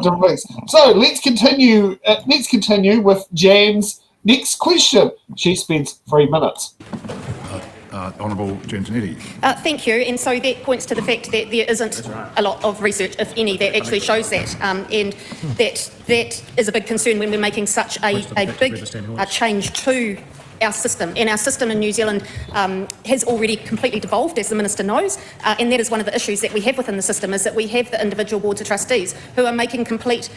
different things. So let's continue. Let's continue with Jan's next question. She spends 3 minutes. Honourable Jan Tinetti. Thank you. And so that points to the fact that there isn't a lot of research, if any, that actually shows that. And that is a big concern when we're making such a big change to our system. And our system in New Zealand has already completely devolved, as the Minister knows, and that is one of the issues that we have within the system, is that we have the individual boards of trustees who are making complete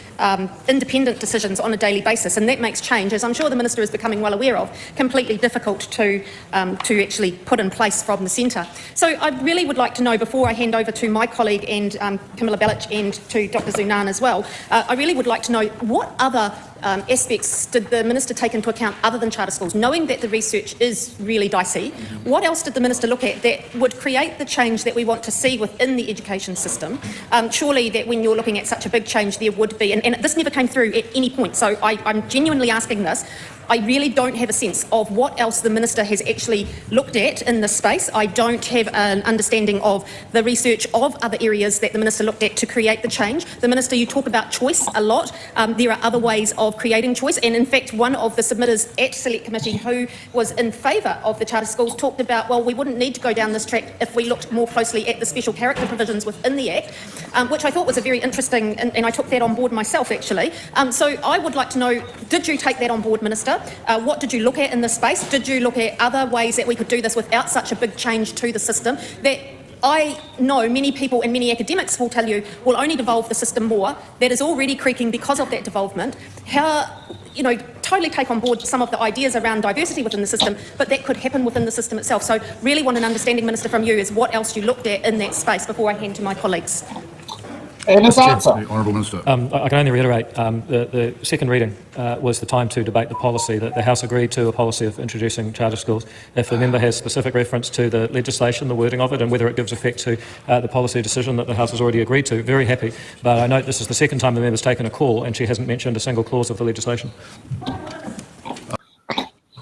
independent decisions on a daily basis, and that makes change, as I'm sure the Minister is becoming well aware of, completely difficult to actually put in place from the centre. So I really would like to know, before I hand over to my colleague and Camilla Balich and to Dr Zunan as well, I really would like to know what other aspects did the Minister take into account other than charter schools, knowing that the research is really dicey. What else did the Minister look at that would create the change that we want to see within the education system? Surely that when you're looking at such a big change, there would be, and this never came through at any point, so I'm genuinely asking this. I really don't have a sense of what else the Minister has actually looked at in this space. I don't have an understanding of the research of other areas that the Minister looked at to create the change. The Minister, you talk about choice a lot. There are other ways of creating choice, and in fact one of the submitters at Select Committee who was in favour of the charter schools talked about, well, we wouldn't need to go down this track if we looked more closely at the special character provisions within the Act, which I thought was a very interesting, and I took that on board myself actually. So I would like to know, did you take that on board, Minister? What did you look at in this space? Did you look at other ways that we could do this without such a big change to the system that I know many people and many academics will tell you will only devolve the system more, that is already creaking because of that devolvement? How, totally take on board some of the ideas around diversity within the system, but that could happen within the system itself. So really want an understanding, Minister, from you is what else you looked at in that space before I hand to my colleagues. And his answer. The Honourable Minister. I can only reiterate the second reading was the time to debate the policy that the House agreed to, a policy of introducing charter schools. If a member has specific reference to the legislation, the wording of it, and whether it gives effect to the policy decision that the House has already agreed to, very happy. But I note this is the second time the member's taken a call and she hasn't mentioned a single clause of the legislation.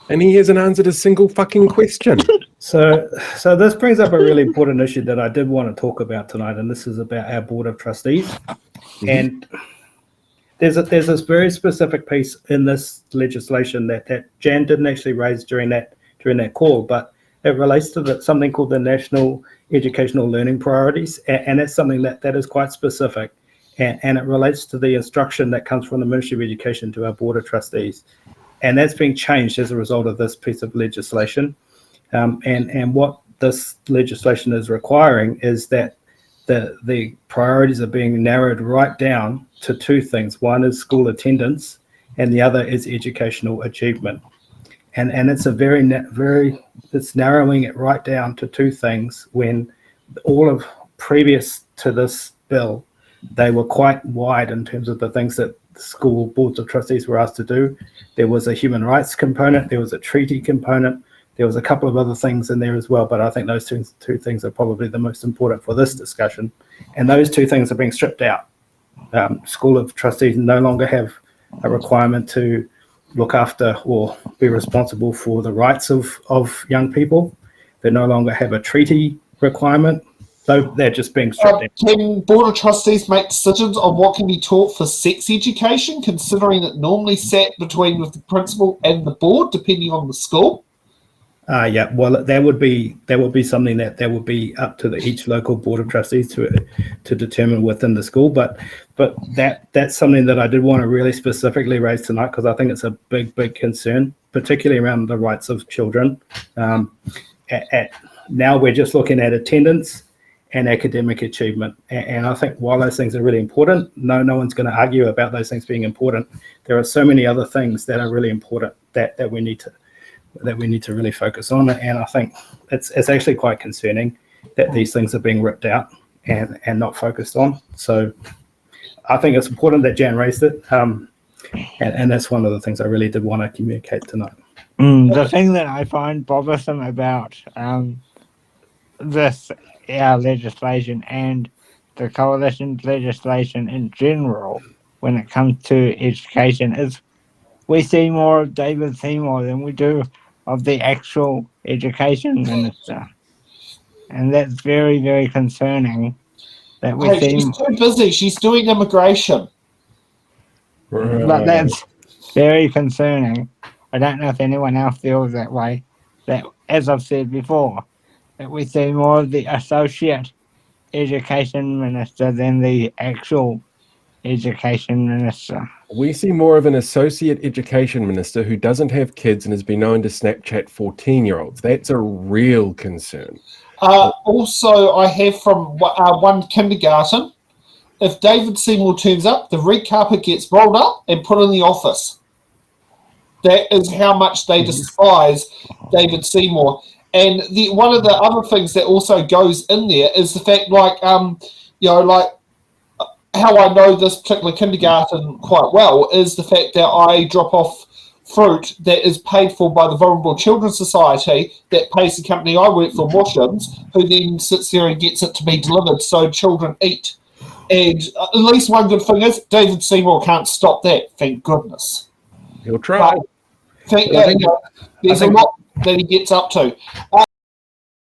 And he hasn't answered a single fucking question. So this brings up a really important issue that I did want to talk about tonight, and this is about our Board of Trustees. Mm-hmm. And there's this very specific piece in this legislation that Jan didn't actually raise during that call, but it relates to something called the National Educational Learning Priorities, and that's something that is quite specific, and it relates to the instruction that comes from the Ministry of Education to our Board of Trustees. And that's being changed as a result of this piece of legislation. And what this legislation is requiring is that the priorities are being narrowed right down to two things. One is school attendance, and the other is educational achievement. And it's it's narrowing it right down to two things, when all of previous to this bill, they were quite wide in terms of the things that school boards of trustees were asked to do. There was a human rights component, there was a treaty component, there was a couple of other things in there as well, but I think those two things are probably the most important for this discussion. And those two things are being stripped out. School of trustees no longer have a requirement to look after or be responsible for the rights of young people. They no longer have a treaty requirement. So they're just being stripped out. Can Board of Trustees make decisions on what can be taught for sex education, considering it normally sat between with the principal and the board, depending on the school? Yeah, well, that would be something that would be up to each local Board of Trustees to determine within the school. But that's something that I did want to really specifically raise tonight, because I think it's a big concern, particularly around the rights of children. Now we're just looking at attendance and academic achievement, and I think while those things are really important, no one's going to argue about those things being important. There are so many other things that are really important that we need to really focus on, and I think it's actually quite concerning that these things are being ripped out and not focused on. So I think it's important that Jan raised it, and that's one of the things I really did want to communicate tonight. The thing that I find bothersome about our legislation and the coalition's legislation in general when it comes to education is we see more of David Seymour than we do of the actual education minister, and that's very concerning that we see. She's too busy. She's doing immigration. But that's very concerning. I don't know if anyone else feels that way. That, as I've said before, that we see more of the associate education minister than the actual education minister. We see more of an associate education minister who doesn't have kids and has been known to Snapchat 14-year-olds. That's a real concern. Also, I have from one kindergarten, if David Seymour turns up, the red carpet gets rolled up and put in the office. That is how much they despise David Seymour. And one of the other things that also goes in there is the fact, how I know this particular kindergarten quite well is the fact that I drop off fruit that is paid for by the Vulnerable Children's Society that pays the company I work for, Washams, who then sits there and gets it to be delivered so children eat. And at least one good thing is David Seymour can't stop that, thank goodness. He'll try. But there's a lot that he gets up to.